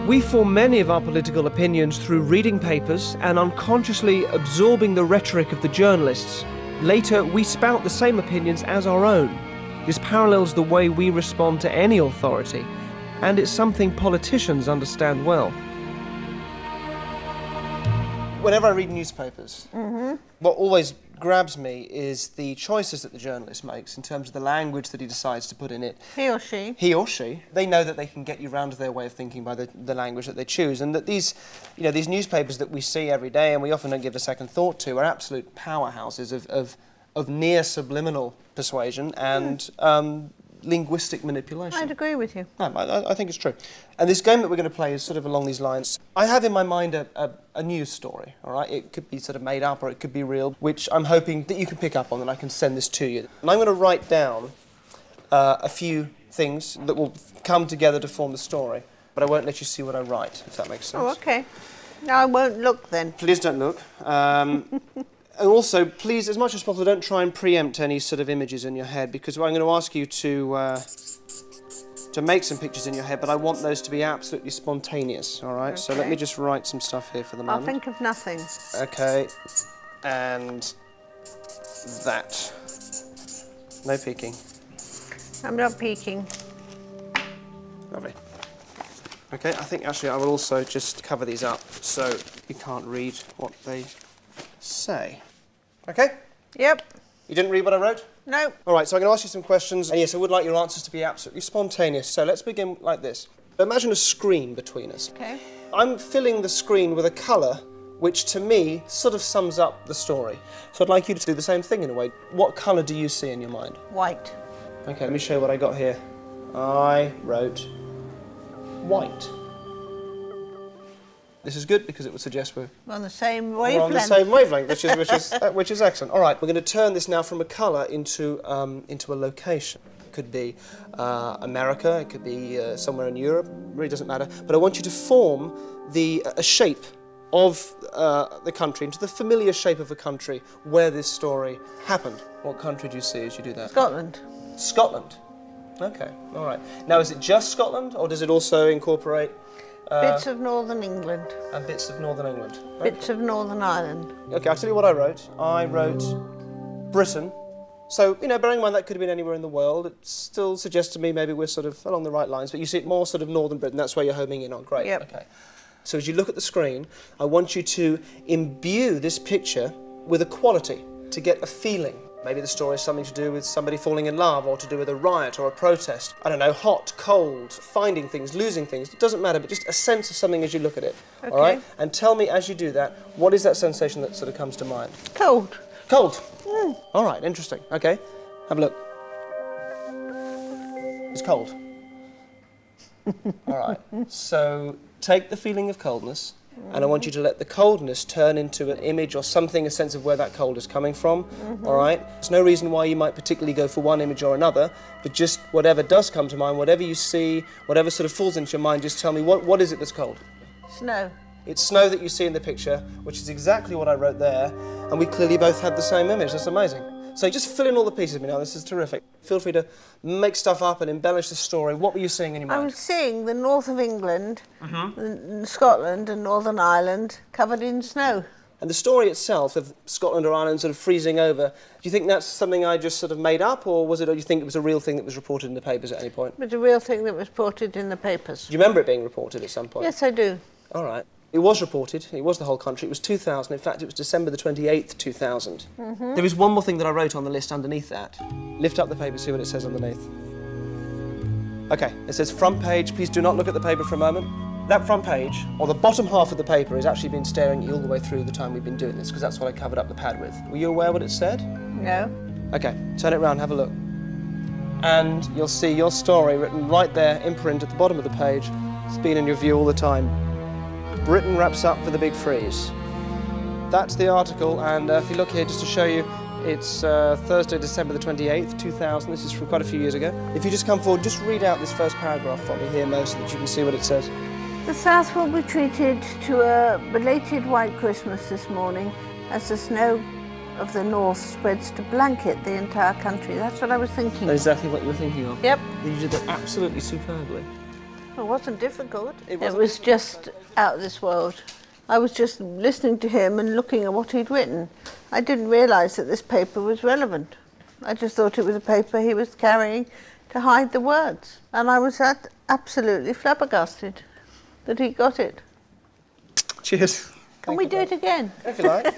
We form many of our political opinions through reading papers and unconsciously absorbing the rhetoric of the journalists. Later, we spout the same opinions as our own. This parallels the way we respond to any authority, and it's something politicians understand well. Whenever I read newspapers, what always grabs me is the choices that the journalist makes in terms of the language that he decides to put in it. He or she. He or she. They know that they can get you round to their way of thinking by the language that they choose, and that these newspapers that we see every day and we often don't give a second thought to are absolute powerhouses of near subliminal persuasion and linguistic manipulation. I'd agree with you. No, I think it's true. And this game that we're going to play is sort of along these lines. I have in my mind a news story, all right? It could be sort of made up or it could be real, which I'm hoping that you can pick up on and I can send this to you. And I'm going to write down a few things that will come together to form the story, but I won't let you see what I write, if that makes sense. Oh, OK. No, I won't look then. Please don't look. And also, please, as much as possible, don't try and preempt any sort of images in your head, because I'm going to ask you to make some pictures in your head, but I want those to be absolutely spontaneous, all right? Okay. So let me just write some stuff here for the moment. I'll think of nothing. OK. And that. No peeking. I'm not peeking. Lovely. OK, I think actually I will also just cover these up so you can't read what they say. OK? Yep. You didn't read what I wrote? No. All right, so I'm going to ask you some questions. And yes, I would like your answers to be absolutely spontaneous. So let's begin like this. Imagine a screen between us. OK. I'm filling the screen with a colour which, to me, sort of sums up the story. So I'd like you to do the same thing in a way. What colour do you see in your mind? White. OK, let me show you what I got here. I wrote white. This is good because it would suggest we're on the same wavelength. We're on the same wavelength, which is excellent. All right, we're going to turn this now from a colour into a location. It could be America, it could be somewhere in Europe, it really doesn't matter. But I want you to form a shape of the country, into the familiar shape of a country where this story happened. What country do you see as you do that? Scotland. Scotland. OK, all right. Now, is it just Scotland, or does it also incorporate bits of Northern England. And bits of Northern England. Okay. Bits of Northern Ireland. OK, I'll tell you what I wrote. I wrote Britain. So, you know, bearing in mind that could have been anywhere in the world, it still suggests to me maybe we're sort of along the right lines, but you see it more sort of Northern Britain, that's where you're homing in on. Great. Yep. OK. So as you look at the screen, I want you to imbue this picture with a quality, to get a feeling. Maybe the story is something to do with somebody falling in love, or to do with a riot or a protest. I don't know, hot, cold, finding things, losing things. It doesn't matter, but just a sense of something as you look at it. Okay. All right? And tell me, as you do that, what is that sensation that sort of comes to mind? Cold. Cold? Mm. All right, interesting. OK, have a look. It's cold. All right, so take the feeling of coldness, and I want you to let the coldness turn into an image or something, a sense of where that cold is coming from, all right? There's no reason why you might particularly go for one image or another, but just whatever does come to mind, whatever you see, whatever sort of falls into your mind, just tell me, what is it that's cold? Snow. It's snow that you see in the picture, which is exactly what I wrote there, and we clearly both had the same image. That's amazing. So just fill in all the pieces of me now. This is terrific. Feel free to make stuff up and embellish the story. What were you seeing in your mind? I was seeing the north of England, Scotland and Northern Ireland covered in snow. And the story itself of Scotland or Ireland sort of freezing over, do you think that's something I just sort of made up, or do you think it was a real thing that was reported in the papers at any point? It was a real thing that was reported in the papers. Do you remember it being reported at some point? Yes, I do. All right. It was reported. It was the whole country. It was 2000. In fact, it was December the 28th, 2000. There is one more thing that I wrote on the list underneath that. Lift up the paper, see what it says underneath. OK, it says front page. Please do not look at the paper for a moment. That front page, or the bottom half of the paper, has actually been staring at you all the way through the time we've been doing this, because that's what I covered up the pad with. Were you aware what it said? No. OK, turn it round, have a look. And you'll see your story written right there in print at the bottom of the page. It's been in your view all the time. Britain wraps up for the big freeze. That's the article, and if you look here, just to show you, it's Thursday, December the 28th, 2000. This is from quite a few years ago. If you just come forward, just read out this first paragraph for me here, Mo, so that you can see what it says. The South will be treated to a belated white Christmas this morning as the snow of the North spreads to blanket the entire country. That's what I was thinking. That's exactly what you were thinking of. Yep. You did that absolutely superbly. It wasn't difficult. It It was just out of this world. I was just listening to him and looking at what he'd written. I didn't realise that this paper was relevant. I just thought it was a paper he was carrying to hide the words. And I was absolutely flabbergasted that he got it. Cheers. Can we do it again? If you like.